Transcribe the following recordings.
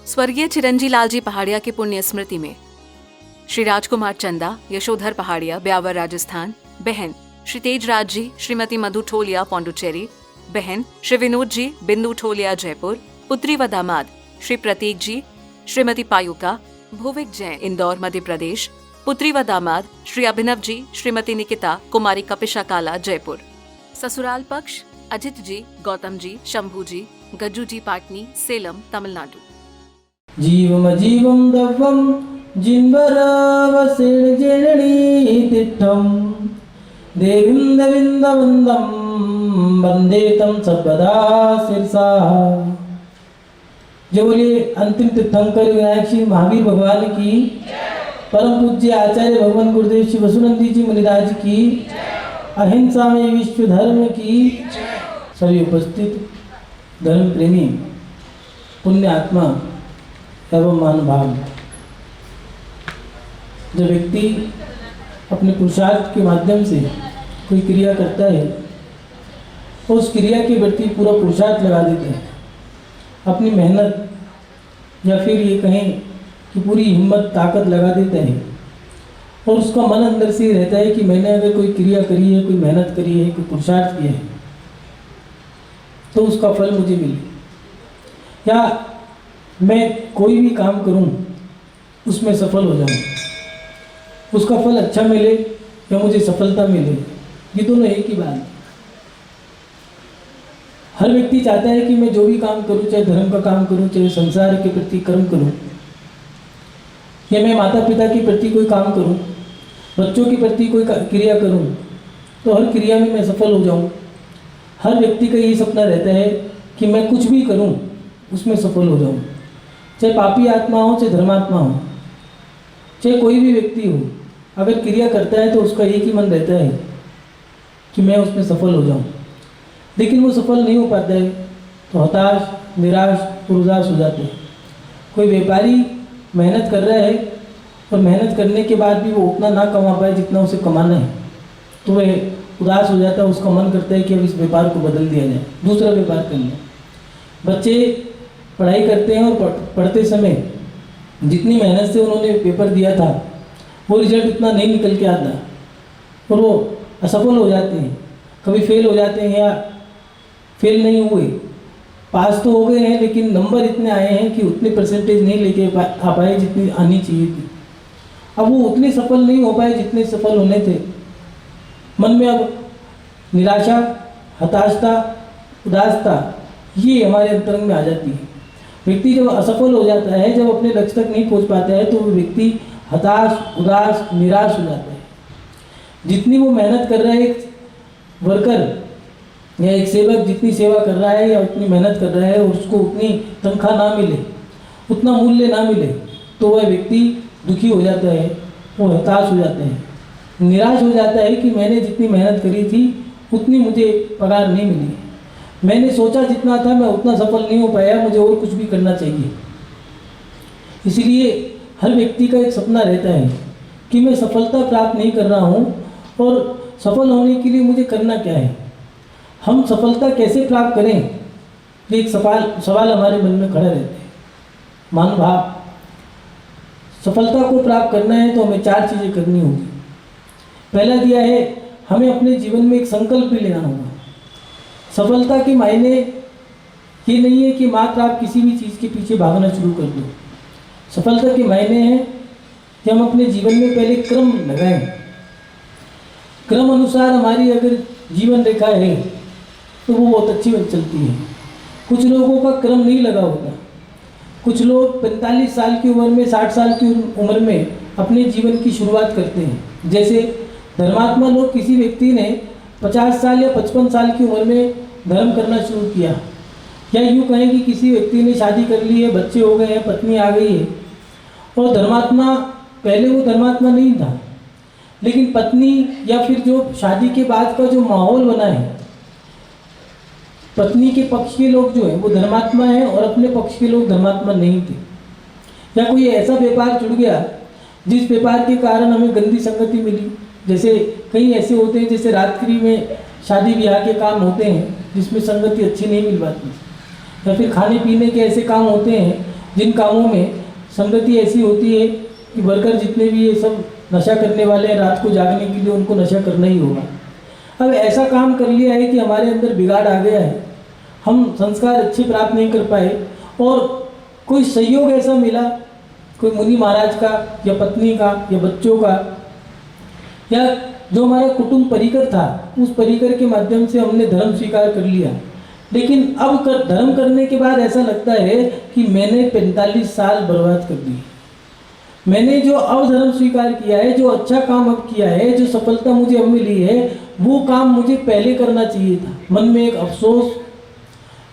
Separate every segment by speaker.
Speaker 1: स्वर्गीय चिरंजी लालजी पहाड़िया की पुण्य स्मृति में श्री राजकुमार चंदा, यशोधर पहाड़िया, ब्यावर, राजस्थान, बहन श्री तेजराज जी, श्रीमती मधु ठोलिया, पौंडुचेरी, बहन श्री विनोद जी, बिंदु ठोलिया, जयपुर, पुत्री व दामाद श्री प्रतीक जी, श्रीमती पायुका, भुविक जैन, इंदौर, मध्य प्रदेश, पुत्री व दामाद श्री अभिनव जी, श्रीमती निकिता, कुमारी कपिशा काला, जयपुर। ससुराल पक्ष अजित जी, गौतम जी, शंभू जी, गज्जू जी, पाटनी, सेलम, तमिलनाडु।
Speaker 2: जीवम दव्वम जिन्वरवसेन जननी तिष्ठम देवीं दविंदवंदम वंदे तम सर्वदा शिरसा। जो बोले अंतिम तीर्थंकर विनायक श्री महावीर भगवान की, परम पूज्य आचार्य भगवान गुरुदेव श्री वसुनंदी जी मुनिराज की, अहिंसा में विश्व धर्म की, सभी उपस्थित धर्म प्रेमी पुण्य आत्मा एवं महानुभाव। जब व्यक्ति अपने पुरुषार्थ के माध्यम से कोई क्रिया करता है तो उस क्रिया के प्रति पूरा पुरुषार्थ लगा देते हैं, अपनी मेहनत या फिर ये कहें कि पूरी हिम्मत ताकत लगा देते हैं, और उसका मन अंदर से रहता है कि मैंने अगर कोई क्रिया करी है, कोई मेहनत करी है, कोई पुरुषार्थ किया है तो उसका फल मुझे मिले, या मैं कोई भी काम करूं उसमें सफल हो जाऊं, उसका फल अच्छा मिले या मुझे सफलता मिले, ये दोनों एक ही बात है। हर व्यक्ति चाहता है कि मैं जो भी काम करूं, चाहे धर्म का काम करूं, चाहे संसार के प्रति कर्म करूं, या मैं माता पिता के प्रति कोई काम करूं, बच्चों के प्रति कोई क्रिया करूं, तो हर क्रिया में मैं सफल हो जाऊं। हर व्यक्ति का ये सपना रहता है कि मैं कुछ भी करूं उसमें सफल हो जाऊं, चाहे पापी आत्मा हो, चाहे धर्मात्मा हो, चाहे कोई भी व्यक्ति हो, अगर क्रिया करता है तो उसका एक ही मन रहता है कि मैं उसमें सफल हो जाऊं, लेकिन वो सफल नहीं हो पाता है तो हताश, निराश और उदास हो जाते हैं। कोई व्यापारी मेहनत कर रहा है और मेहनत करने के बाद भी वो उतना ना कमा पाए जितना उसे कमाना है, तो वह उदास हो जाता है, उसका मन करता है कि अब इस व्यापार को बदल दिया जाए, दूसरा व्यापार कर लें। बच्चे पढ़ाई करते हैं और पढ़ते समय जितनी मेहनत से उन्होंने पेपर दिया था वो रिजल्ट उतना नहीं निकल के आता और वो असफल हो जाते हैं, कभी फेल हो जाते हैं या फेल नहीं हुए, पास तो हो गए हैं लेकिन नंबर इतने आए हैं कि उतने परसेंटेज नहीं लेके आ पाए जितनी आनी चाहिए थी। अब वो उतने सफल नहीं हो पाए जितने सफल होने थे। मन में अब निराशा, हताशता, उदासता ये हमारे अंतरंग में आ जाती है। व्यक्ति जब असफल हो जाता है, जब अपने लक्ष्य तक नहीं पहुंच पाता है, तो वो व्यक्ति हताश, उदास, निराश हो जाता है। जितनी वो मेहनत कर रहा है एक वर्कर या एक सेवक जितनी सेवा कर रहा है या उतनी मेहनत कर रहा है और उसको उतनी तनख्वाह ना मिले, उतना मूल्य ना मिले, तो वह व्यक्ति दुखी हो जाता है, वो हताश हो जाता है, निराश हो जाता है कि मैंने जितनी मेहनत करी थी उतनी मुझे पगार नहीं मिली, मैंने सोचा जितना था मैं उतना सफल नहीं हो पाया, मुझे और कुछ भी करना चाहिए। इसीलिए हर व्यक्ति का एक सपना रहता है कि मैं सफलता प्राप्त नहीं कर रहा हूँ और सफल होने के लिए मुझे करना क्या है, हम सफलता कैसे प्राप्त करें, ये एक सवाल हमारे मन में खड़ा रहता है। महानुभाव, सफलता को प्राप्त करना है तो हमें 4 चीज़ें करनी होगी। पहला दिया है, हमें अपने जीवन में एक संकल्प भी लेना होगा। सफलता के मायने ये नहीं है कि मात्र आप किसी भी चीज़ के पीछे भागना शुरू कर दो। सफलता के मायने हैं कि हम अपने जीवन में पहले क्रम लगाएं। क्रम अनुसार हमारी अगर जीवन रेखा है तो वो बहुत अच्छी बन चलती है। कुछ लोगों का क्रम नहीं लगा होता। कुछ लोग 45 साल की उम्र में, 60 साल की उम्र में अपने जीवन की शुरुआत करते हैं। जैसे धर्मात्मा लोग, किसी व्यक्ति ने 50 साल या 55 साल की उम्र में धर्म करना शुरू किया, या यूँ कहें कि किसी व्यक्ति ने शादी कर ली है, बच्चे हो गए हैं, पत्नी आ गई है, और धर्मात्मा पहले वो धर्मात्मा नहीं था, लेकिन पत्नी या फिर जो शादी के बाद का जो माहौल बना है, पत्नी के पक्ष के लोग जो हैं वो धर्मात्मा हैं और अपने पक्ष के लोग धर्मात्मा नहीं थे। या कोई ऐसा व्यापार जुड़ गया जिस व्यापार के कारण हमें गंदी संगति मिली। जैसे कई ऐसे होते हैं, जैसे रात्रि में शादी ब्याह के काम होते हैं जिसमें संगति अच्छी नहीं मिल पाती, या फिर खाने पीने के ऐसे काम होते हैं जिन कामों में संगति ऐसी होती है कि वर्कर जितने भी ये सब नशा करने वाले हैं, रात को जागने के लिए उनको नशा करना ही होगा। अब ऐसा काम कर लिया है कि हमारे अंदर बिगाड़ आ गया है, हम संस्कार अच्छे प्राप्त नहीं कर पाए, और कोई सहयोग ऐसा मिला, कोई मुनि महाराज का या पत्नी का या बच्चों का, या जो हमारा कुटुंब परिकर था, उस परिकर के माध्यम से हमने धर्म स्वीकार कर लिया। लेकिन अब धर्म करने के बाद ऐसा लगता है कि मैंने 45 साल बर्बाद कर दिए। मैंने जो अब धर्म स्वीकार किया है, जो अच्छा काम अब किया है, जो सफलता मुझे अब मिली है, वो काम मुझे पहले करना चाहिए था। मन में एक अफसोस,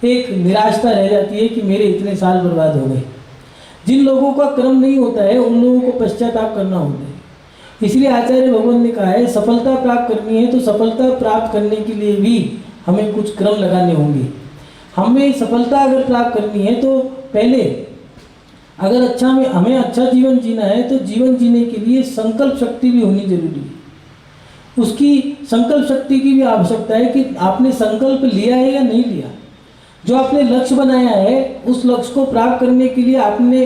Speaker 2: एक निराशा रह जाती है कि मेरे इतने साल बर्बाद हो गए। जिन लोगों का कर्म नहीं होता है उन लोगों को पश्चाताप करना होता है। इसलिए आचार्य भगवान ने कहा है, सफलता प्राप्त करनी है तो सफलता प्राप्त करने के लिए भी हमें कुछ क्रम लगाने होंगे। हमें सफलता अगर प्राप्त करनी है तो पहले अगर हमें अच्छा जीवन जीना है तो जीवन जीने के लिए संकल्प शक्ति भी होनी जरूरी है। उसकी संकल्प शक्ति की भी आवश्यकता है कि आपने संकल्प लिया है या नहीं लिया। जो आपने लक्ष्य बनाया है उस लक्ष्य को प्राप्त करने के लिए आपने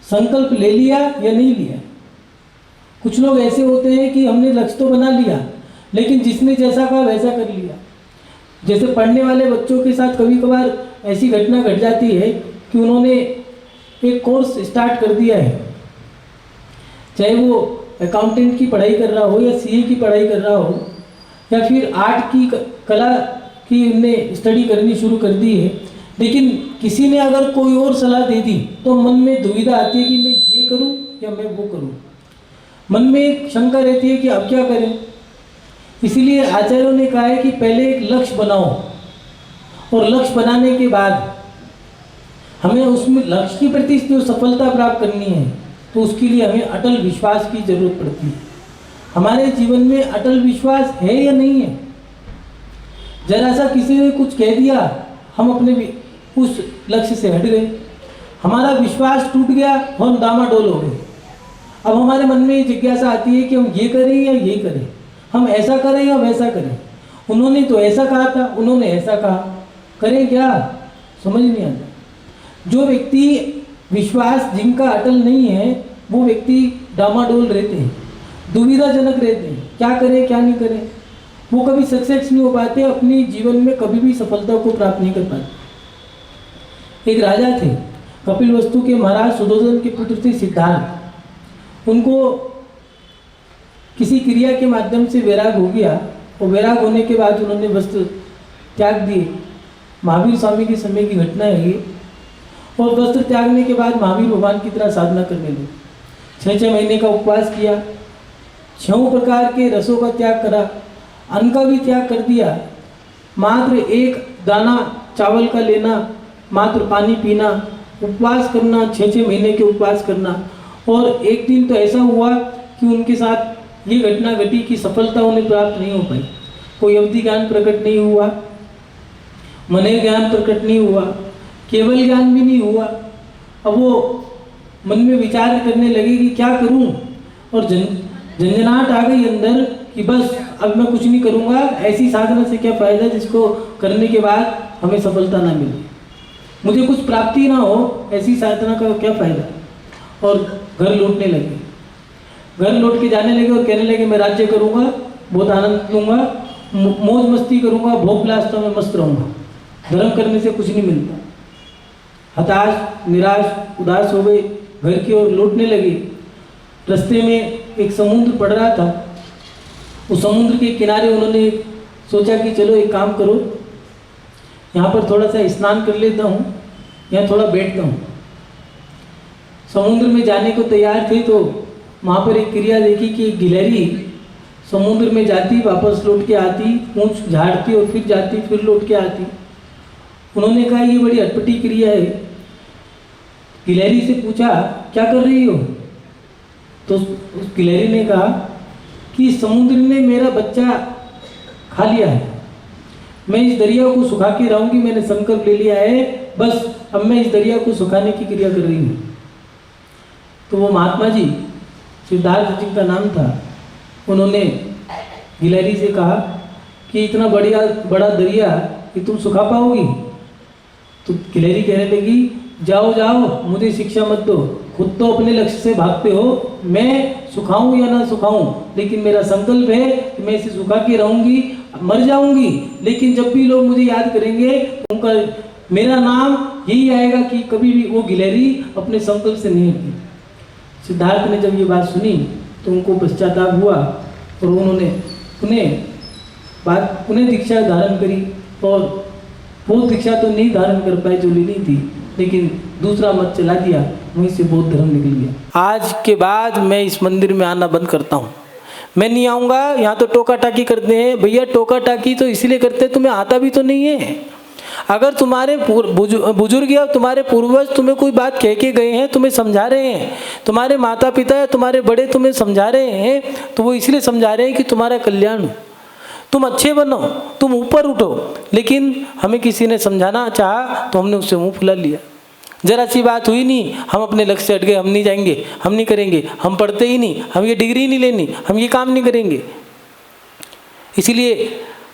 Speaker 2: संकल्प ले लिया या नहीं लिया। कुछ लोग ऐसे होते हैं कि हमने लक्ष्य तो बना लिया लेकिन जिसने जैसा कहा वैसा कर लिया। जैसे पढ़ने वाले बच्चों के साथ कभी कभार ऐसी घटना घट जाती है कि उन्होंने एक कोर्स स्टार्ट कर दिया है, चाहे वो अकाउंटेंट की पढ़ाई कर रहा हो या सीए की पढ़ाई कर रहा हो या फिर आर्ट की कला की उनने स्टडी करनी शुरू कर दी है, लेकिन किसी ने अगर कोई और सलाह दे दी तो मन में दुविधा आती है कि मैं ये करूं या मैं वो करूं। मन में एक शंका रहती है कि अब क्या करें। इसीलिए आचार्यों ने कहा है कि पहले एक लक्ष्य बनाओ और लक्ष्य बनाने के बाद हमें उसमें लक्ष्य के प्रति जो सफलता प्राप्त करनी है तो उसके लिए हमें अटल विश्वास की जरूरत पड़ती है। हमारे जीवन में अटल विश्वास है या नहीं है। जरा सा किसी ने कुछ कह दिया, हम अपने उस लक्ष्य से हट गए, हमारा विश्वास टूट गया, हम डामाडोल हो गए। अब हमारे मन में ये जिज्ञासा आती है कि हम ये करें या ये करें, हम ऐसा करें या वैसा करें। उन्होंने तो ऐसा कहा था, उन्होंने ऐसा कहा, करें क्या, समझ नहीं आता। जो व्यक्ति विश्वास जिनका अटल नहीं है वो व्यक्ति डामाडोल रहते हैं, दुविधाजनक रहते हैं, क्या करें क्या नहीं करें। वो कभी सक्सेस नहीं हो पाते, अपनी जीवन में कभी भी सफलता को प्राप्त नहीं कर पाते। एक राजा थे, कपिलवस्तु के महाराज सुदोधन के पुत्र थे सिद्धार्थ। उनको किसी क्रिया के माध्यम से वैराग हो गया और वैराग होने के बाद उन्होंने वस्त्र त्याग दिए। महावीर स्वामी के समय की घटना है ये। और वस्त्र त्यागने के बाद महावीर भगवान की तरह साधना करने लगे। 6 महीने का उपवास किया, 6 प्रकार के रसों का त्याग करा, अन्न का भी त्याग कर दिया, मात्र एक दाना चावल का लेना, मात्र पानी पीना, उपवास करना, 6 महीने के उपवास करना। और एक दिन तो ऐसा हुआ कि उनके साथ ये घटना घटी कि सफलता उन्हें प्राप्त नहीं हो पाई। कोई अवधि ज्ञान प्रकट नहीं हुआ, मने ज्ञान प्रकट नहीं हुआ, केवल ज्ञान भी नहीं हुआ। अब वो मन में विचार करने लगे कि क्या करूं, और झंझनाहट आ गई अंदर कि बस अब मैं कुछ नहीं करूंगा, ऐसी साधना से क्या फ़ायदा जिसको करने के बाद हमें सफलता ना मिले, मुझे कुछ प्राप्ति ना हो, ऐसी साधना का क्या फ़ायदा। और घर लौटने लगे, घर लौट के जाने लगे और कहने लगे मैं राज्य करूंगा, बहुत आनंद लूँगा, मौज मस्ती करूंगा, भोग विलासिता में मस्त रहूँगा, धर्म करने से कुछ नहीं मिलता। हताश, निराश, उदास हो गए, घर की ओर लौटने लगे। रास्ते में एक समुद्र पड़ रहा था, उस समुद्र के किनारे उन्होंने सोचा कि चलो एक काम करो, यहाँ पर थोड़ा सा स्नान कर लेता हूँ, यहाँ थोड़ा बैठता हूँ। समुद्र में जाने को तैयार थे तो वहाँ पर एक क्रिया देखी कि एक गिलहरी समुद्र में जाती, वापस लौट के आती, पूंछ झाड़ती और फिर जाती, फिर लौट के आती। उन्होंने कहा ये बड़ी अटपटी क्रिया है। गिलहरी से पूछा क्या कर रही हो, तो उस गिलहरी ने कहा कि समुद्र ने मेरा बच्चा खा लिया है, मैं इस दरिया को सुखा के रहूँगी, मैंने संकल्प ले लिया है, बस अब मैं इस दरिया को सुखाने की क्रिया कर रही हूँ। तो वो महात्मा जी, सिद्धार्थ जी का नाम था, उन्होंने गिलहरी से कहा कि इतना बड़ा दरिया कि तुम सुखा पाओगी। तो गिलहरी कहने लगी जाओ जाओ, मुझे शिक्षा मत दो, खुद तो अपने लक्ष्य से भागते हो, मैं सुखाऊं या ना सुखाऊं, लेकिन मेरा संकल्प है कि मैं इसे सुखा के रहूंगी, मर जाऊंगी, लेकिन जब भी लोग मुझे याद करेंगे उनका मेरा नाम यही आएगा कि कभी भी वो गिलहरी अपने संकल्प से नहीं हटी। सिद्धार्थ ने जब ये बात सुनी तो उनको पश्चाताप हुआ और उन्होंने उन्हें दीक्षा धारण करी, और वो दीक्षा तो नहीं धारण कर पाए जो लेनी थी, लेकिन दूसरा मत चला दिया, वहीं से बौद्ध धर्म निकल गया। आज के बाद मैं इस मंदिर में आना बंद करता हूँ, मैं नहीं आऊँगा। यहाँ तो टोका टाकी करते हैं भैया, टोका टाकी तो इसलिए करते हैं तुम्हें आता भी तो नहीं है। अगर तुम्हारे बुजुर्ग या तुम्हारे पूर्वज तुम्हें कोई बात कह के गए हैं, तुम्हें समझा रहे हैं, तुम्हारे माता पिता या तुम्हारे बड़े तुम्हें समझा रहे हैं, तो वो इसलिए समझा रहे हैं कि तुम्हारा कल्याण हो, तुम अच्छे बनो, तुम ऊपर उठो। लेकिन हमें किसी ने समझाना चाहा तो हमने उससे मुंह फुला लिया। जरा सी बात हुई नहीं, हम अपने लक्ष्य से हट गए, हम नहीं जाएंगे, हम नहीं करेंगे, हम पढ़ते ही नहीं, हम ये डिग्री नहीं लेनी, हम ये काम नहीं करेंगे। इसीलिए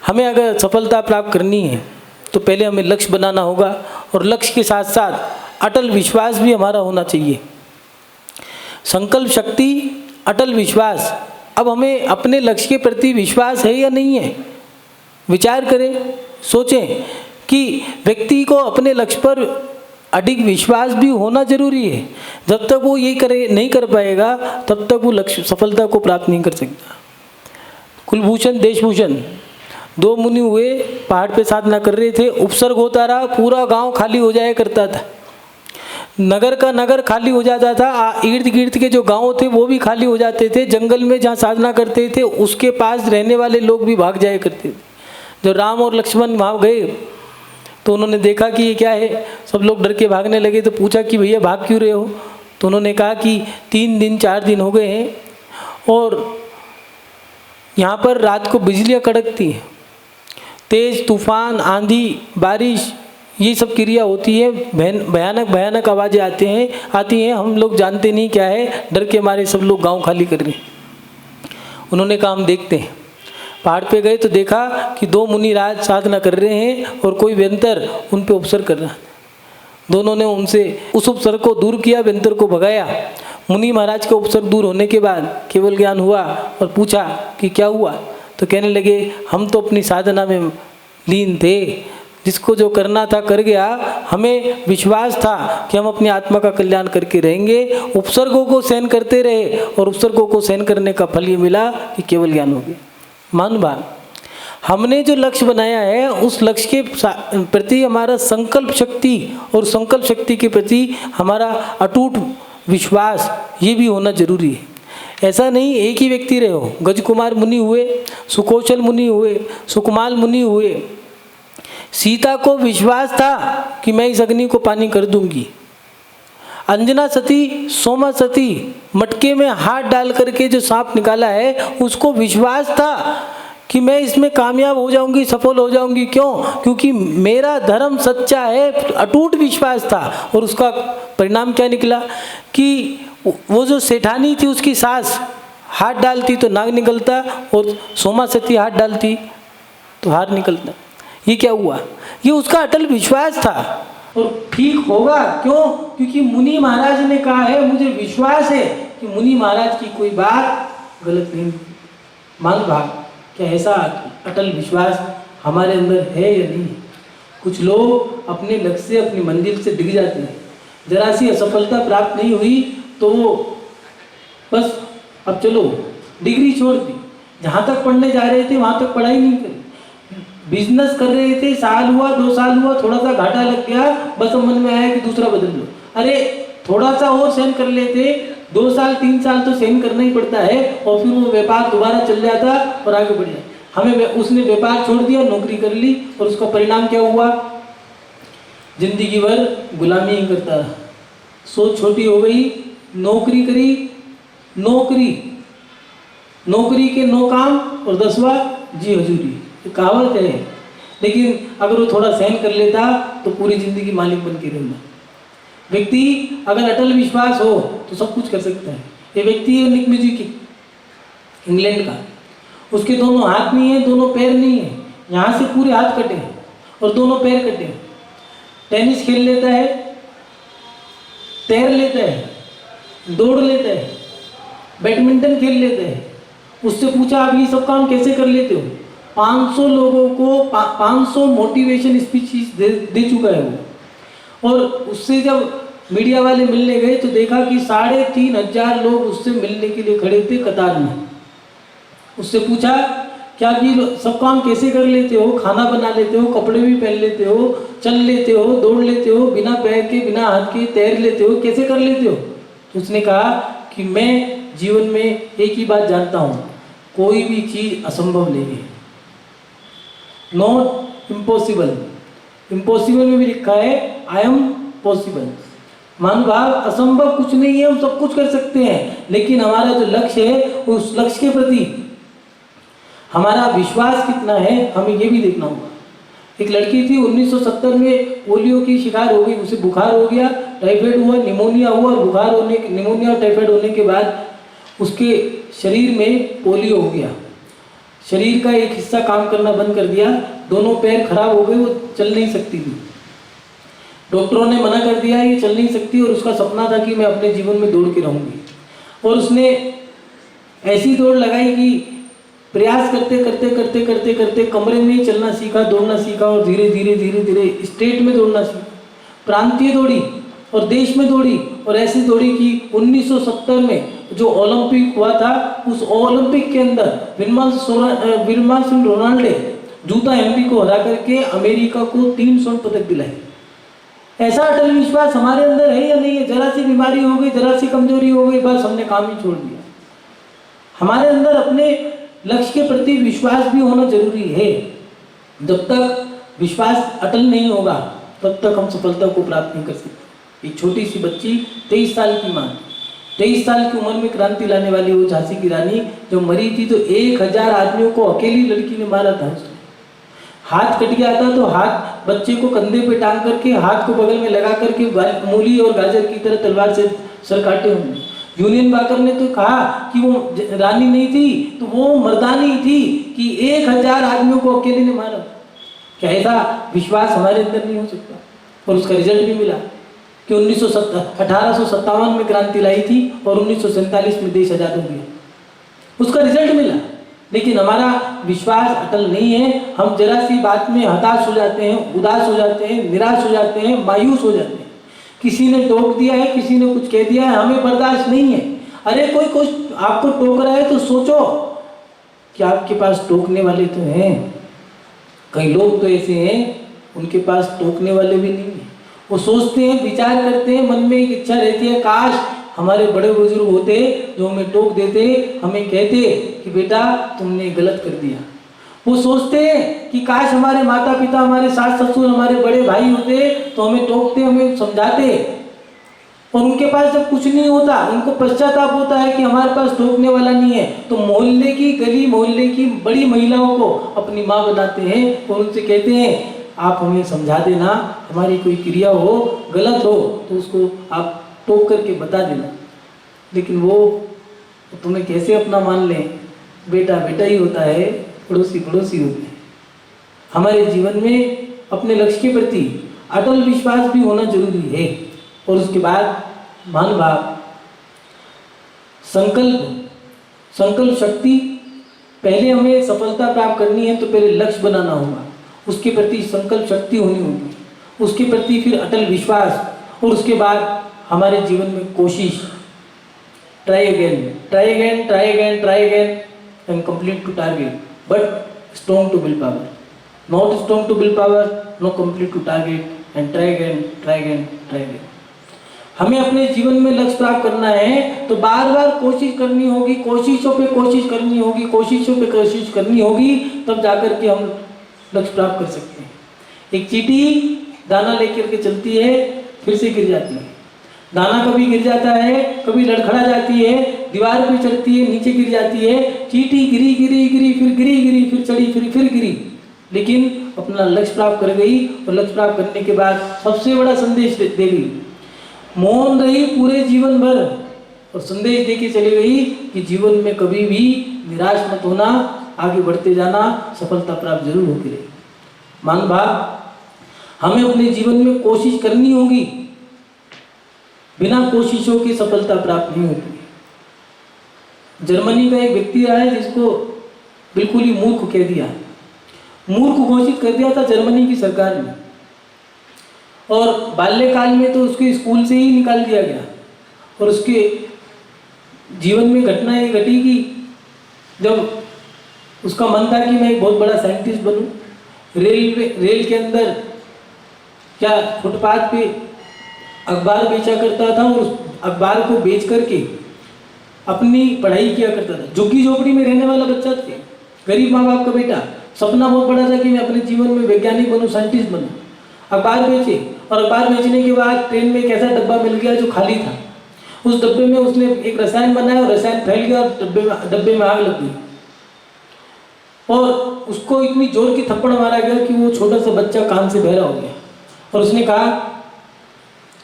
Speaker 2: हमें अगर सफलता प्राप्त करनी है तो पहले हमें लक्ष्य बनाना होगा, और लक्ष्य के साथ साथ अटल विश्वास भी हमारा होना चाहिए। संकल्प शक्ति, अटल विश्वास। अब हमें अपने लक्ष्य के प्रति विश्वास है या नहीं है, विचार करें, सोचें कि व्यक्ति को अपने लक्ष्य पर अधिक विश्वास भी होना जरूरी है। जब तक वो ये नहीं कर पाएगा तब तक वो लक्ष्य सफलता को प्राप्त नहीं कर सकता। कुलभूषण देशभूषण, दो मुनि हुए, पहाड़ पे साधना कर रहे थे, उपसर्ग होता रहा, पूरा गांव खाली हो जाया करता था, नगर का नगर खाली हो जाता था, इर्द गिर्द के जो गांव थे वो भी खाली हो जाते थे, जंगल में जहाँ साधना करते थे उसके पास रहने वाले लोग भी भाग जाया करते थे। जब राम और लक्ष्मण वहाँ गए तो उन्होंने देखा कि ये क्या है, सब लोग डर के भागने लगे। तो पूछा कि भैया भाग क्यों रहे हो? तो उन्होंने कहा कि 3 दिन 4 दिन हो गए हैं और यहाँ पर रात को बिजलियाँ कड़कती हैं, तेज तूफान, आंधी, बारिश, ये सब क्रिया होती है, भयानक भयानक आवाज़ें आती हैं, हम लोग जानते नहीं क्या है, डर के मारे सब लोग गांव खाली कर रहे हैं। उन्होंने कहा हम देखते हैं। पहाड़ पे गए तो देखा कि 2 मुनि राज साधना कर रहे हैं और कोई व्यंतर उन पे उपसर्ग कर रहा है। दोनों ने उनसे उस उपसर्ग को दूर किया, व्यंतर को भगाया। मुनि महाराज का उपसर्ग दूर होने के बाद केवल ज्ञान हुआ और पूछा कि क्या हुआ? तो कहने लगे हम तो अपनी साधना में लीन थे, जिसको जो करना था कर गया, हमें विश्वास था कि हम अपनी आत्मा का कल्याण करके रहेंगे। उपसर्गों को सहन करते रहे और उपसर्गों को सहन करने का फल ये मिला कि केवल ज्ञान हो गया। महानुभाव, हमने जो लक्ष्य बनाया है उस लक्ष्य के प्रति हमारा संकल्प शक्ति और संकल्प शक्ति के प्रति हमारा अटूट विश्वास ये भी होना जरूरी है। ऐसा नहीं एक ही व्यक्ति रहे हो, गजकुमार मुनि हुए, सुकौशल मुनि हुए, सुकुमाल मुनि हुए। सीता को विश्वास था कि मैं इस अग्नि को पानी कर दूंगी। अंजना सती, सोमा सती, मटके में हाथ डाल करके जो सांप निकाला है उसको विश्वास था कि मैं इसमें कामयाब हो जाऊंगी, सफल हो जाऊंगी। क्यों? क्योंकि मेरा धर्म सच्चा है, अटूट विश्वास था। और उसका परिणाम क्या निकला कि वो जो सेठानी थी उसकी सास हाथ डालती तो नाग निकलता और सोमा सती हाथ डालती तो हार निकलता। ये क्या हुआ? ये उसका अटल विश्वास था और ठीक होगा। क्यों? क्योंकि मुनि महाराज ने कहा है, मुझे विश्वास है कि मुनि महाराज की कोई बात गलत नहीं। महानुभाव, क्या ऐसा अटल विश्वास हमारे अंदर है या नहीं? कुछ लोग अपने लक्ष्य से, अपनी मंजिल से डिग जाते हैं। जरा सी असफलता प्राप्त नहीं हुई तो बस अब चलो डिग्री छोड़ दी, जहाँ तक पढ़ने जा रहे थे वहाँ तक पढ़ाई नहीं करी, बिजनेस कर रहे थे, साल हुआ 2 साल हुआ, थोड़ा सा घाटा लग गया, बस मन में आया कि दूसरा बदल लो। अरे थोड़ा सा और सहन कर लेते, 2 साल 3 साल तो सहन करना ही पड़ता है और फिर वो व्यापार दोबारा चल जाता और आगे बढ़ जाता। हमें उसने व्यापार छोड़ दिया, नौकरी कर ली और उसका परिणाम क्या हुआ? जिंदगी भर गुलामी ही करता रहा। सोच छोटी हो गई, नौकरी करी, नौकरी के 9 काम और 10वां जी हजूरी, कहावत है। लेकिन अगर वो थोड़ा सहन कर लेता तो पूरी जिंदगी मालिक बन के रहना। व्यक्ति अगर अटल विश्वास हो तो सब कुछ कर सकता है। ये व्यक्ति है निक म्यूजिक, इंग्लैंड का, उसके दोनों हाथ नहीं है, दोनों पैर नहीं है, यहाँ से पूरे हाथ कटे और दोनों पैर कटे। टेनिस खेल लेता है, तैर लेते हैं, दौड़ लेते हैं, बैडमिंटन खेल लेते हैं। उससे पूछा आप ये सब काम कैसे कर लेते हो? 500 लोगों को 500 मोटिवेशन स्पीचेस दे चुका है वो। और उससे जब मीडिया वाले मिलने गए तो देखा कि 3500 लोग उससे मिलने के लिए खड़े थे कतार में। उससे पूछा क्या आप ये सब काम कैसे कर लेते हो? खाना बना लेते हो, कपड़े भी पहन लेते हो, चल लेते हो, दौड़ लेते हो, बिना पैर के बिना हाथ के तैर लेते हो, कैसे कर लेते हो? तो उसने कहा कि मैं जीवन में एक ही बात जानता हूँ, कोई भी चीज़ असंभव नहीं है। नॉट इम्पॉसिबल, इम्पॉसिबल में भी लिखा है आई एम पॉसिबल। महानुभाव, असंभव कुछ नहीं है, हम सब कुछ कर सकते हैं, लेकिन हमारा जो लक्ष्य है उस लक्ष्य के प्रति हमारा विश्वास कितना है, हमें ये भी देखना होगा। एक लड़की थी 1970 में पोलियो की शिकार हो गई, उसे बुखार हो गया, टाइफाइड हुआ, निमोनिया हुआ, और निमोनिया और टाइफाइड होने के बाद उसके शरीर में पोलियो हो गया। शरीर का एक हिस्सा काम करना बंद कर दिया, दोनों पैर खराब हो गए, वो चल नहीं सकती थी। डॉक्टरों ने मना कर दिया ये चल नहीं सकती, और उसका सपना था कि मैं अपने जीवन में दौड़ के रहूँगी। और उसने ऐसी दौड़ लगाई कि प्रयास करते करते करते करते करते कमरे में ही चलना सीखा, दौड़ना सीखा, और धीरे धीरे धीरे धीरे स्टेट में दौड़ना सीखा, प्रांतीय दौड़ी और देश में दौड़ी। और ऐसी दौड़ी कि 1970 में जो ओलंपिक हुआ था, उस ओलंपिक के अंदर विल्मा सिंह रोनाल्डे जूता हेनरी को हरा करके अमेरिका को 3 स्वर्ण पदक दिलाए। ऐसा अटल विश्वास हमारे अंदर है या नहीं है? जरा सी बीमारी हो गई, जरा सी कमजोरी हो गई, बस हमने काम ही छोड़ दिया। हमारे अंदर अपने लक्ष्य के प्रति विश्वास भी होना जरूरी है। जब तक विश्वास अटल नहीं होगा तब तक हम सफलता को प्राप्त नहीं कर सकते। एक छोटी सी बच्ची 23 साल की मां, 23 साल की उम्र में क्रांति लाने वाली वो झांसी की रानी जो मरी थी, तो 1000 आदमियों को अकेली लड़की ने मारा था। उसने हाथ कट गया था तो हाथ बच्चे को कंधे पे टांग करके हाथ को बगल में लगा करके मूली और गाजर की तरह तलवार से सर काटे होंगे। यूनियन बाकर ने तो कहा कि वो रानी नहीं थी, तो वो मर्दानी थी कि 1000 आदमियों को अकेले ने मारा। क्या ऐसा विश्वास हमारे अंदर नहीं हो सकता? और उसका रिजल्ट भी मिला कि 1857 में क्रांति लाई थी और 1947 में देश आजाद हो गया। उसका रिजल्ट मिला, लेकिन हमारा विश्वास अटल नहीं है। हम जरा सी बात में हताश हो जाते हैं, उदास हो जाते हैं, निराश हो जाते हैं, मायूस हो जाते हैं। किसी ने टोक दिया है, किसी ने कुछ कह दिया है, हमें बर्दाश्त नहीं है। अरे कोई कुछ आपको टोक रहा है तो सोचो कि आपके पास टोकने वाले तो हैं। कई लोग तो ऐसे हैं उनके पास टोकने वाले भी नहीं है। वो सोचते हैं, विचार करते हैं, मन में एक इच्छा रहती है, काश हमारे बड़े बुजुर्ग होते जो हमें टोक देते, हमें कहते कि बेटा तुमने गलत कर दिया। वो सोचते हैं कि काश हमारे माता पिता, हमारे सास ससुर, हमारे बड़े भाई होते तो हमें टोकते, हमें समझाते। और उनके पास जब कुछ नहीं होता, उनको पश्चाताप होता है कि हमारे पास टोकने वाला नहीं है, तो मोहल्ले की, गली मोहल्ले की बड़ी महिलाओं को अपनी माँ बनाते हैं और उनसे कहते हैं आप हमें समझा देना, हमारी कोई क्रिया हो गलत हो तो उसको आप टोक करके बता देना। लेकिन वो तुम्हें कैसे अपना मान लें? बेटा बेटा ही होता है, पड़ोसी पड़ोसी होते हैं। हमारे जीवन में अपने लक्ष्य के प्रति अटल विश्वास भी होना जरूरी है। और उसके बाद महानुभाव, संकल्प शक्ति। पहले हमें सफलता प्राप्त करनी है तो पहले लक्ष्य बनाना होगा, उसके प्रति संकल्प शक्ति होनी होगी, उसके प्रति फिर अटल विश्वास, और उसके बाद हमारे जीवन में कोशिश। Try again and complete to target, but strong to build power, not strong to build power, no complete to target and try again. हमें अपने जीवन में लक्ष्य प्राप्त करना है तो बार बार कोशिश करनी होगी, कोशिशों पे कोशिश करनी होगी, तब जाकर के हम लक्ष्य प्राप्त कर सकते हैं। एक चींटी दाना लेकर के चलती है, फिर से गिर जाती है। दाना कभी गिर जाता है, कभी लड़खड़ा जाती है, दीवार पे चढ़ती है, नीचे गिर जाती है। चींटी गिरी, फिर चढ़ी, फिर गिरी, लेकिन अपना लक्ष्य प्राप्त कर गई। और लक्ष्य प्राप्त करने के बाद सबसे बड़ा संदेश दे गई, मौन रही पूरे जीवन भर, और संदेश दे के चली गई कि जीवन में कभी भी निराश मत होना, आगे बढ़ते जाना, सफलता प्राप्त जरूर होती रहेगी। महानुभाव, हमें अपने जीवन में कोशिश करनी होगी, बिना कोशिशों की सफलता प्राप्त नहीं होती। जर्मनी का एक व्यक्ति आया जिसको बिल्कुल ही मूर्ख कह दिया, मूर्ख घोषित कर दिया था जर्मनी की सरकार ने, और बाल्यकाल में तो उसके स्कूल से ही निकाल दिया गया। और उसके जीवन में घटना ये घटी कि जब उसका मन था कि मैं एक बहुत बड़ा साइंटिस्ट बनूं, रेल के अंदर क्या फुटपाथ पे अखबार बेचा करता था और उस अखबार को बेच करके अपनी पढ़ाई किया करता था। झुग्गी झोपड़ी में रहने वाला बच्चा था, गरीब माँ बाप का बेटा, सपना बहुत बड़ा था कि मैं अपने जीवन में वैज्ञानिक बनूं, साइंटिस्ट बनूं। अखबार बेचे और अखबार बेचने के बाद ट्रेन में एक ऐसा डब्बा मिल गया जो खाली था। उस डब्बे में उसने एक रसायन बनाया और रसायन फैल गया और डब्बे में आग लग गई और उसको इतनी जोर की थप्पड़ मारा गया कि वो छोटा सा बच्चा कान से बहरा हो गया। और उसने कहा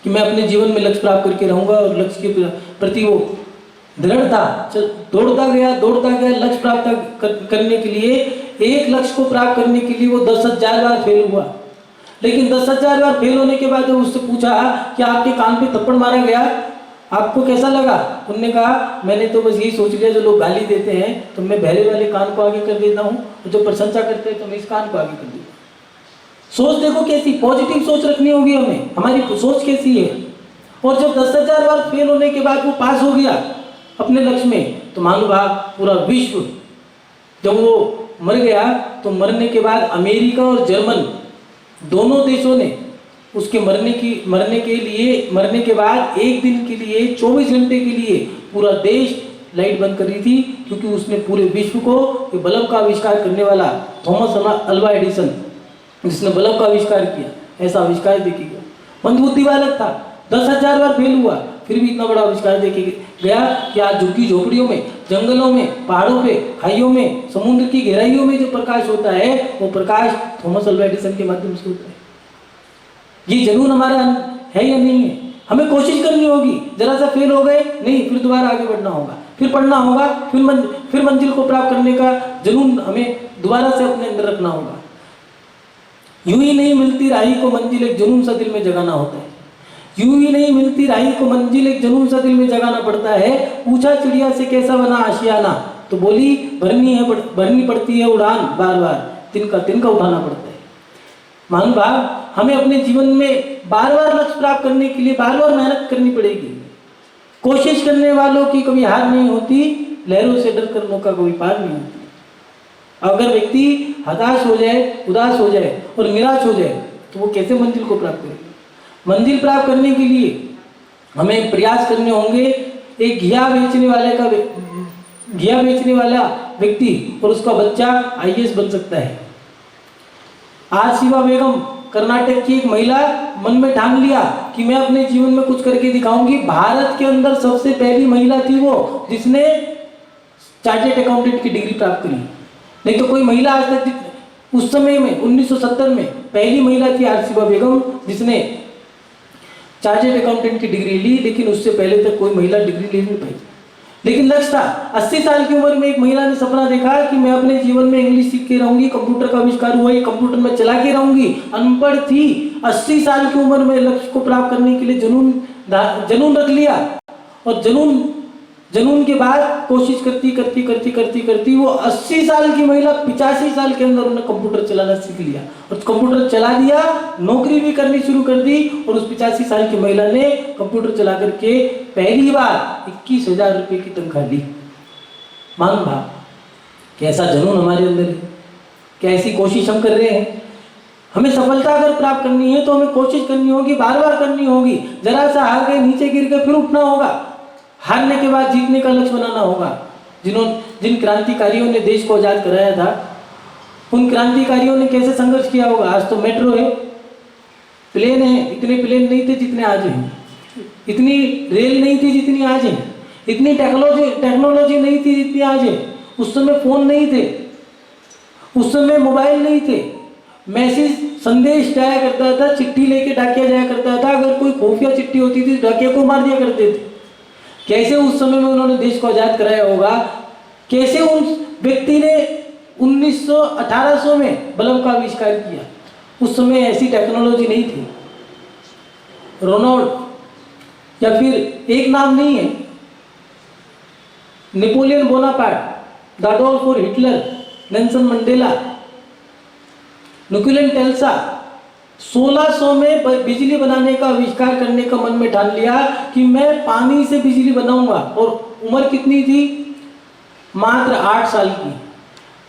Speaker 2: कि मैं अपने जीवन में लक्ष्य प्राप्त करके रहूंगा, और लक्ष्य के प्रति वो दृढ़ था। दौड़ता गया लक्ष्य प्राप्त करने के लिए, एक लक्ष्य को प्राप्त करने के लिए वो 10,000 बार फेल हुआ। लेकिन 10,000 बार फेल होने के बाद जब उससे पूछा कि आपके कान पे थप्पड़ मारा गया, आपको कैसा लगा? उन्होंने कहा मैंने तो बस यही सोच लिया, जो लोग गाली देते हैं तो मैं बहरे वाले कान को आगे कर देता हूँ, और जो प्रशंसा करते हैं तो मैं इस कान को आगे कर देता हूँ। सोच देखो कैसी पॉजिटिव सोच रखनी होगी हमें, हमारी सोच कैसी है। और जब 10,000 बार फेल होने के बाद वो पास हो गया अपने लक्ष्य में, तो मानो भाग पूरा विश्व, जब वो मर गया तो मरने के बाद अमेरिका और जर्मन दोनों देशों ने उसके मरने के बाद एक दिन के लिए 24 घंटे के लिए पूरा देश लाइट बंद कर रही थी, क्योंकि उसने पूरे विश्व को ये बल्ब का आविष्कार करने वाला थॉमस अल्वा एडिसन, जिसने बल्ब का आविष्कार किया, ऐसा आविष्कार देके गया। मंदबुद्धि बालक था, 10,000 बार फेल हुआ, फिर भी इतना बड़ा आविष्कार देके गया कि आज झुग्गी झोपड़ियों में, जंगलों में, पहाड़ों पे, खाइयों में, समुद्र की गहराइयों में जो प्रकाश होता है वो प्रकाश थॉमस अल्वा एडिसन के माध्यम से होता है। ये जुनून हमारा है या नहीं है? हमें कोशिश करनी होगी। जरा सा फेल हो गए, नहीं, फिर दोबारा आगे बढ़ना होगा, फिर पढ़ना होगा, फिर मंजिल को प्राप्त करने का जुनून हमें दोबारा से अपने अंदर रखना होगा। यूं ही नहीं मिलती राही को मंजिल, एक जुनून सा दिल में जगाना होता है। यूं ही नहीं मिलती राही को मंजिल, एक जुनून सा दिल में जगाना पड़ता है। पूछा चिड़िया से कैसा बना आशियाना, तो बोली भरनी पड़ती है उड़ान, बार बार तिनका उठाना पड़ता है। मान भाव हमें अपने जीवन में बार बार लक्ष्य प्राप्त करने के लिए बार बार मेहनत करनी पड़ेगी। कोशिश करने वालों की कभी हार नहीं होती, लहरों से डर कर नौका कभी पार नहीं होती। अगर व्यक्ति हताश हो जाए, उदास हो जाए और निराश हो जाए तो वो कैसे मंजिल को प्राप्त करेगा? मंजिल प्राप्त करने के लिए हमें प्रयास करने होंगे। एक घिया बेचने वाला व्यक्ति और उसका बच्चा IAS बन सकता है। आसिफा बेगम कर्नाटक की एक महिला मन में ठान लिया कि मैं अपने जीवन में कुछ करके दिखाऊंगी। भारत के अंदर सबसे पहली महिला थी वो जिसने चार्टर्ड अकाउंटेंट की डिग्री प्राप्त करी। नहीं तो कोई महिला आज तक, उस समय में 1970 में पहली महिला थी आसिफा बेगम जिसने चार्टर्ड अकाउंटेंट की डिग्री ली, लेकिन उससे पहले तक कोई महिला डिग्री ले नहीं पाई। लेकिन लक्ष्य था। 80 साल की उम्र में एक महिला ने सपना देखा कि मैं अपने जीवन में इंग्लिश सीख के रहूंगी, कंप्यूटर का आविष्कार हुआ, ये कंप्यूटर में चला के रहूंगी। अनपढ़ थी, 80 साल की उम्र में लक्ष्य को प्राप्त करने के लिए जुनून रख लिया, और जुनून के बाद कोशिश करती वो 80 साल की महिला 85 साल के अंदर उन्होंने कंप्यूटर चलाना सीख लिया और कंप्यूटर चला दिया, नौकरी भी करनी शुरू कर दी। और उस 85 साल की महिला ने कंप्यूटर चला करके पहली बार 21,000 रुपये की तनख्वाह ली। मान भाव कैसा जुनून हमारे अंदर है, क्या ऐसी कोशिश हम कर रहे हैं? हमें सफलता अगर प्राप्त करनी है तो हमें कोशिश करनी होगी, बार बार करनी होगी। जरा सा हार गए, नीचे गिर गए, फिर उठना होगा। हारने के बाद जीतने का लक्ष्य बनाना होगा। जिन क्रांतिकारियों ने देश को आजाद कराया था, उन क्रांतिकारियों ने कैसे संघर्ष किया होगा। आज तो मेट्रो है, प्लेन है, इतने प्लेन नहीं थे जितने आज हैं, इतनी रेल नहीं थी जितनी आज है, इतनी टेक्नोलॉजी नहीं थी जितनी आज है। उस समय फोन नहीं थे, उस समय मोबाइल नहीं थे, मैसेज संदेश जाया करता था, चिट्ठी लेके डाकिया जाया करता था। अगर कोई खुफिया चिट्ठी होती थी डाकिया को मार दिया करते थे। कैसे उस समय में उन्होंने देश को आजाद कराया होगा, कैसे उन व्यक्ति ने 1800 में बल्ब का आविष्कार किया। उस समय ऐसी टेक्नोलॉजी नहीं थी। या फिर एक नाम नहीं है, Napoleon Bonaparte, Adolf Hitler, Nelson Mandela, Nikola Tesla 1600 में बिजली बनाने का आविष्कार करने का मन में ठान लिया कि मैं पानी से बिजली बनाऊंगा। और उम्र कितनी थी? मात्र 8 साल की।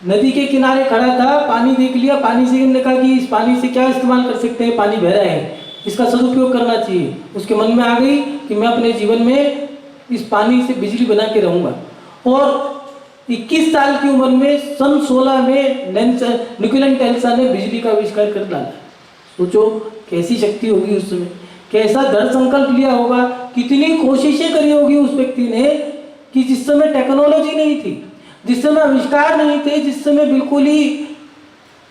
Speaker 2: नदी के किनारे खड़ा था, पानी देख लिया, पानी से ने कहा कि इस पानी से क्या इस्तेमाल कर सकते हैं, पानी बह रहा है, इसका सदुपयोग करना चाहिए। उसके मन में आ गई कि मैं अपने जीवन में इस पानी से बिजली बना के रहूँगा। और 21 साल की उम्र में सन 16 में निकोला टेस्ला ने बिजली का आविष्कार कर डाला। सोचो कैसी शक्ति होगी उस समय, कैसा दृढ़ संकल्प लिया होगा, कितनी कोशिशें करी होगी उस व्यक्ति ने कि जिस समय टेक्नोलॉजी नहीं थी, जिस समय आविष्कार नहीं थे, जिस समय बिल्कुल ही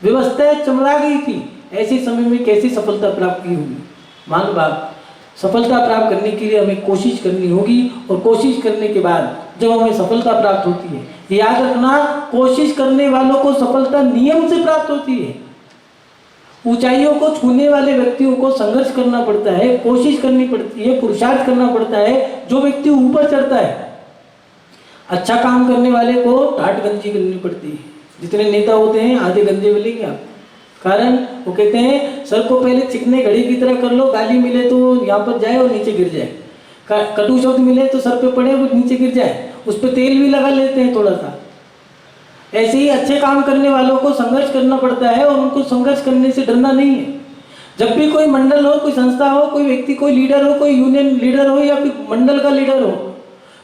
Speaker 2: व्यवस्थाएं चमरा गई थी, ऐसे समय में कैसे सफलता प्राप्त की होगी। मान बात, सफलता प्राप्त करने के लिए हमें कोशिश करनी होगी और कोशिश करने के बाद जब हमें सफलता प्राप्त होती है, याद रखना कोशिश करने वालों को सफलता नियम से प्राप्त होती है। ऊंचाइयों को छूने वाले व्यक्तियों को संघर्ष करना पड़ता है, कोशिश करनी पड़ती है, पुरुषार्थ करना पड़ता है। जो व्यक्ति ऊपर चढ़ता है, अच्छा काम करने वाले को टाट गंजी करनी पड़ती है। जितने नेता होते हैं आधे गंजे मिलेंगे आप, कारण वो कहते हैं सर को पहले चिकने घड़ी की तरह कर लो, गाली मिले तो यहाँ पर जाए और नीचे गिर जाए, कटु शब्द मिले तो सर पे पड़े वो नीचे गिर जाए, उस पर तेल भी लगा लेते हैं थोड़ा सा। ऐसे ही अच्छे काम करने वालों को संघर्ष करना पड़ता है और उनको संघर्ष करने से डरना नहीं है। जब भी कोई मंडल हो, कोई संस्था हो, कोई व्यक्ति, कोई लीडर हो, कोई यूनियन लीडर हो या फिर मंडल का लीडर हो,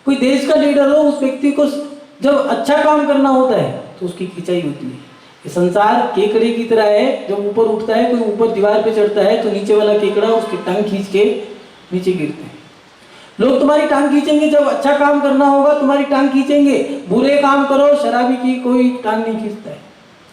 Speaker 2: कोई देश का लीडर हो, उस व्यक्ति को जब अच्छा काम करना होता है तो उसकी खिंचाई होती है। ये संसार केकड़े की तरह है, जब ऊपर उठता है, कोई ऊपर दीवार पे चढ़ता है तो नीचे वाला केकड़ा उसकी टांग खींच के नीचे गिरते हैं। लोग तुम्हारी टांग खींचेंगे, जब अच्छा काम करना होगा तुम्हारी टांग खींचेंगे। बुरे काम करो, शराबी की कोई टांग नहीं खींचता है,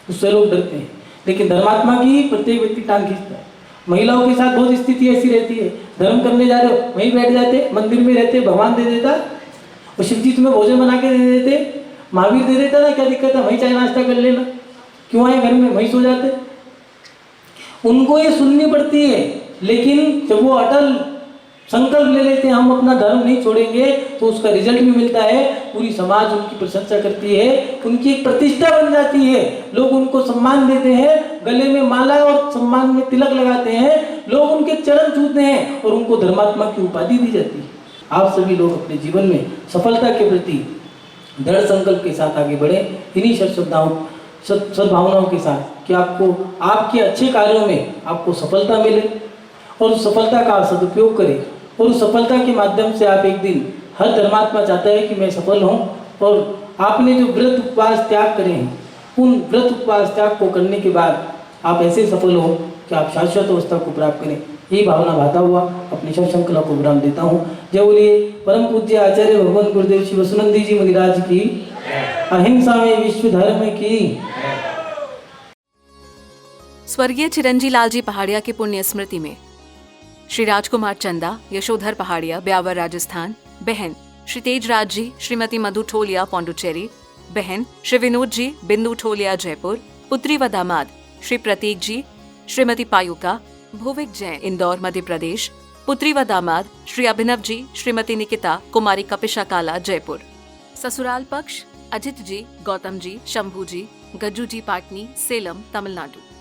Speaker 2: उससे लोग डरते हैं, लेकिन धर्मात्मा की प्रत्येक व्यक्ति टांग खींचता है। महिलाओं के साथ बहुत स्थिति ऐसी रहती है, धर्म करने जा रहे हो वहीं बैठ जाते, मंदिर में रहते, भगवान दे देता और शिव जी तुम्हें भोजन बना के दे देते, महावीर दे देता ना, क्या दिक्कत है, वहीं चाय नाश्ता कर लेना, क्यों आए घर में, वहीं सो जाते। उनको ये सुननी पड़ती है, लेकिन जब वो अटल संकल्प ले लेते हैं हम अपना धर्म नहीं छोड़ेंगे, तो उसका रिजल्ट भी मिलता है। पूरी समाज उनकी प्रशंसा करती है, उनकी एक प्रतिष्ठा बन जाती है, लोग उनको सम्मान देते हैं, गले में माला और सम्मान में तिलक लगाते हैं, लोग उनके चरण छूते हैं और उनको धर्मात्मा की उपाधि दी जाती है। आप सभी लोग अपने जीवन में सफलता के प्रति दृढ़ संकल्प के साथ आगे बढ़े, इन्हीं सद्भावनाओं के साथ कि आपको आपके अच्छे कार्यों में आपको सफलता मिले और उस सफलता का सदुपयोग करें। और उस सफलता के माध्यम से आप एक दिन, हर धर्मात्मा चाहता है कि मैं सफल हूँ, और आपने जो व्रत उपवास त्याग करे हैं, उन व्रत उपवास त्याग को करने के बाद आप ऐसे सफल हो कि आप शाश्वत अवस्था को प्राप्त करें। यही भावना भाता हुआ अपनी शव श्रृंखला को विराम देता हूँ। जय बोलिए परम पूज्य आचार्य भगवान गुरुदेव श्री वसुनंदी जी मुनिराज की, अहिंसा में विश्व धर्म की।
Speaker 1: स्वर्गीय चिरंजी लालजी पहाड़िया की पुण्य स्मृति में श्री राजकुमार चंदा, यशोधर पहाड़िया, ब्यावर राजस्थान, बहन श्री तेजराज जी, श्रीमती मधु ठोलिया, पौंडुचेरी, बहन श्री विनोद जी, बिंदु ठोलिया, जयपुर, पुत्री व दामाद श्री प्रतीक जी, श्रीमती पायुका, भुविक जैन, इंदौर, मध्य प्रदेश, पुत्री व दामाद श्री अभिनव जी, श्रीमती निकिता, कुमारी कपिशा काला, जयपुर। ससुराल पक्ष अजित जी, गौतम जी, शंभू जी, गज्जू जी, पाटनी, सेलम, तमिलनाडु।